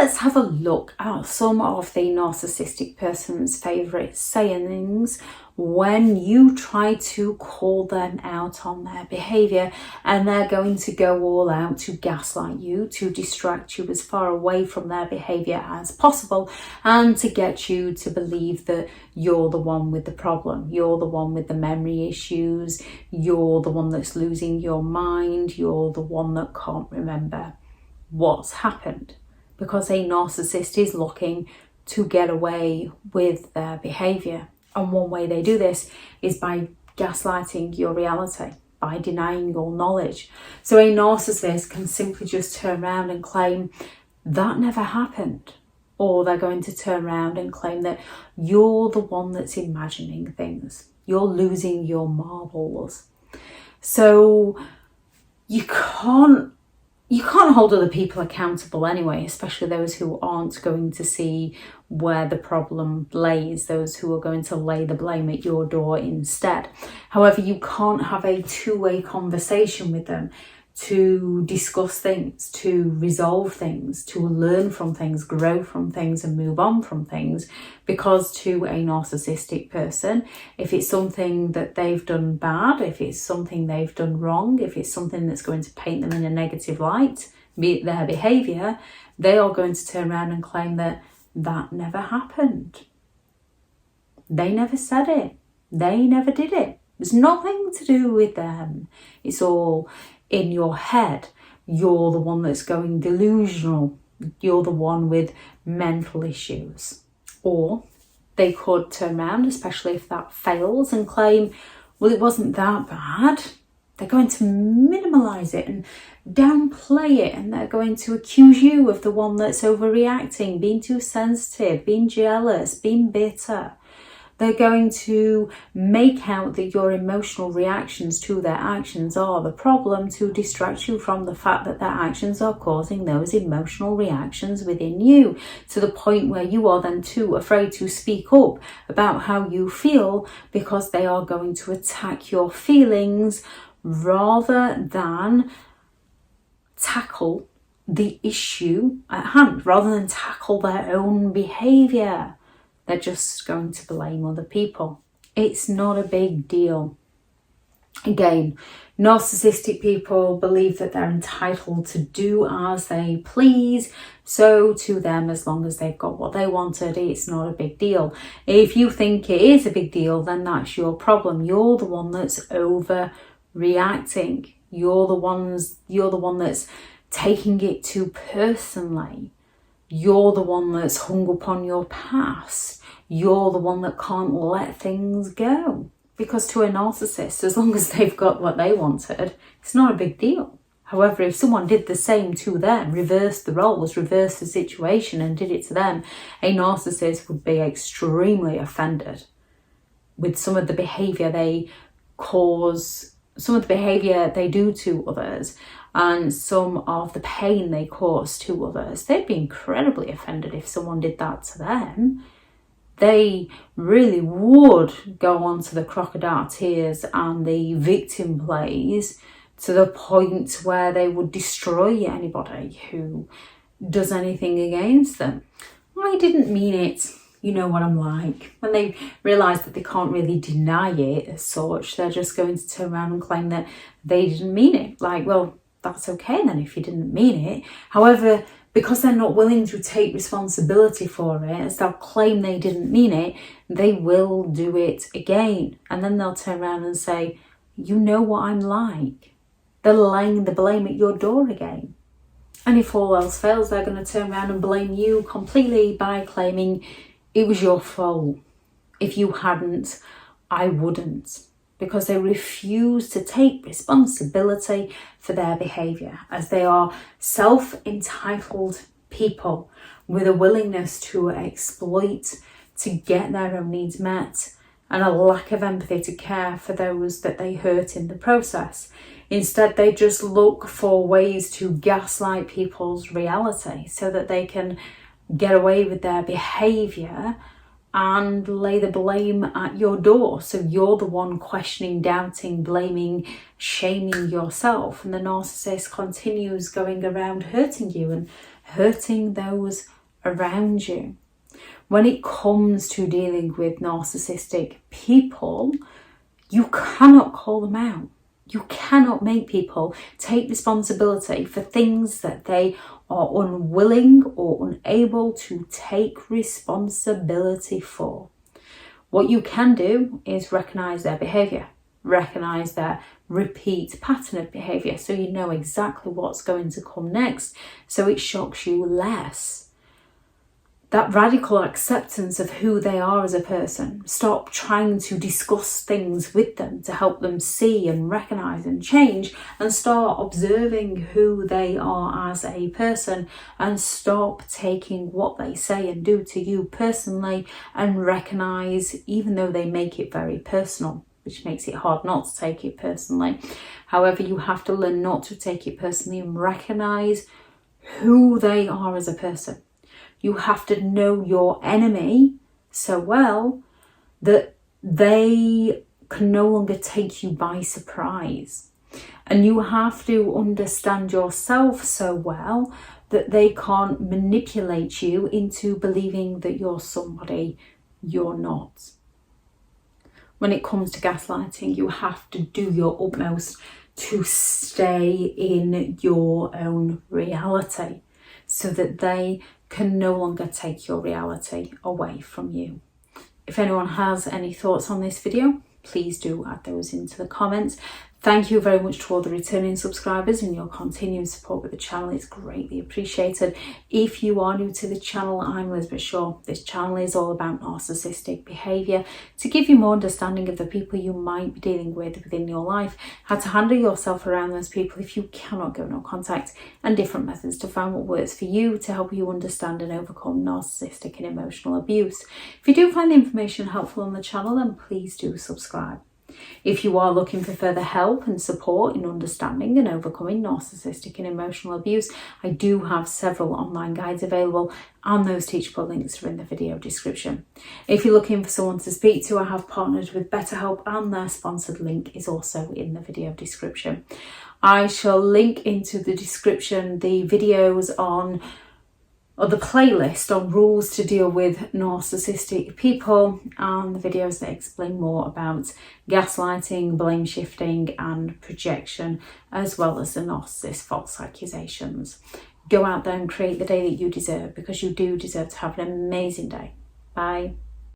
let's have a look at some of the narcissistic person's favourite sayings when you try to call them out on their behaviour, and they're going to go all out to gaslight you, to distract you as far away from their behaviour as possible, and to get you to believe that you're the one with the problem, you're the one with the memory issues, you're the one that's losing your mind, you're the one that can't remember what's happened. Because a narcissist is looking to get away with their behaviour. And one way they do this is by gaslighting your reality, by denying your knowledge. So a narcissist can simply just turn around and claim that never happened. Or they're going to turn around and claim that you're the one that's imagining things. You're losing your marbles. So you can't hold other people accountable anyway, especially those who aren't going to see where the problem lays, those who are going to lay the blame at your door instead. However, you can't have a two-way conversation with them to discuss things, to resolve things, to learn from things, grow from things and move on from things, because to a narcissistic person, if it's something that they've done bad, if it's something they've done wrong, if it's something that's going to paint them in a negative light, be it their behaviour, they are going to turn around and claim that never happened. They never said it. They never did it. There's nothing to do with them. It's all in your head. You're the one that's going delusional. You're the one with mental issues. Or they could turn around, especially if that fails, and claim, well, it wasn't that bad. They're going to minimalise it and downplay it, and they're going to accuse you of the one that's overreacting, being too sensitive, being jealous, being bitter. They're going to make out that your emotional reactions to their actions are the problem, to distract you from the fact that their actions are causing those emotional reactions within you, to the point where you are then too afraid to speak up about how you feel, because they are going to attack your feelings rather than tackle the issue at hand, rather than tackle their own behaviour. They're just going to blame other people. It's not a big deal. Again, narcissistic people believe that they're entitled to do as they please. So to them, as long as they've got what they wanted, it's not a big deal. If you think it is a big deal, then that's your problem. You're the one that's overreacting. You're the one that's taking it too personally. You're the one that's hung up on your past. You're the one that can't let things go. Because to a narcissist, as long as they've got what they wanted, it's not a big deal. However, if someone did the same to them, reversed the roles, reversed the situation and did it to them, a narcissist would be extremely offended with some of the behaviour they cause, some of the behaviour they do to others, and some of the pain they cause to others. They'd be incredibly offended if someone did that to them. They really would go on to the crocodile tears and the victim plays, to the point where they would destroy anybody who does anything against them. I didn't mean it. You know what I'm like. When they realise that they can't really deny it as such, they're just going to turn around and claim that they didn't mean it. Like, well, that's okay then if you didn't mean it. However, because they're not willing to take responsibility for it, as they'll claim they didn't mean it, they will do it again. And then they'll turn around and say, you know what I'm like. They're laying the blame at your door again. And if all else fails, they're going to turn around and blame you completely by claiming it was your fault. If you hadn't, I wouldn't. Because they refuse to take responsibility for their behaviour, as they are self-entitled people with a willingness to exploit to get their own needs met, and a lack of empathy to care for those that they hurt in the process. Instead, they just look for ways to gaslight people's reality so that they can get away with their behaviour and lay the blame at your door. So you're the one questioning, doubting, blaming, shaming yourself. And the narcissist continues going around hurting you and hurting those around you. When it comes to dealing with narcissistic people, you cannot call them out. You cannot make people take responsibility for things that they are unwilling or unable to take responsibility for. What you can do is recognise their behaviour, recognise their repeat pattern of behaviour, so you know exactly what's going to come next, so it shocks you less. That radical acceptance of who they are as a person. Stop trying to discuss things with them to help them see and recognise and change, and start observing who they are as a person, and stop taking what they say and do to you personally, and recognise, even though they make it very personal, which makes it hard not to take it personally. However, you have to learn not to take it personally and recognise who they are as a person. You have to know your enemy so well that they can no longer take you by surprise. And you have to understand yourself so well that they can't manipulate you into believing that you're somebody you're not. When it comes to gaslighting, you have to do your utmost to stay in your own reality so that they can no longer take your reality away from you. If anyone has any thoughts on this video, please do add those into the comments. Thank you very much to all the returning subscribers, and your continued support with the channel is greatly appreciated. If you are new to the channel, I'm Elizabeth Shaw. This channel is all about narcissistic behaviour, to give you more understanding of the people you might be dealing with within your life, how to handle yourself around those people if you cannot go no contact, and different methods to find what works for you to help you understand and overcome narcissistic and emotional abuse. If you do find the information helpful on the channel, then please do subscribe. If you are looking for further help and support in understanding and overcoming narcissistic and emotional abuse, I do have several online guides available, and those teachable links are in the video description. If you're looking for someone to speak to, I have partnered with BetterHelp, and their sponsored link is also in the video description. I shall link into the description the videos on, or the playlist on rules to deal with narcissistic people, and the videos that explain more about gaslighting, blame shifting and projection, as well as the narcissist false accusations. Go out there and create the day that you deserve, because you do deserve to have an amazing day. Bye.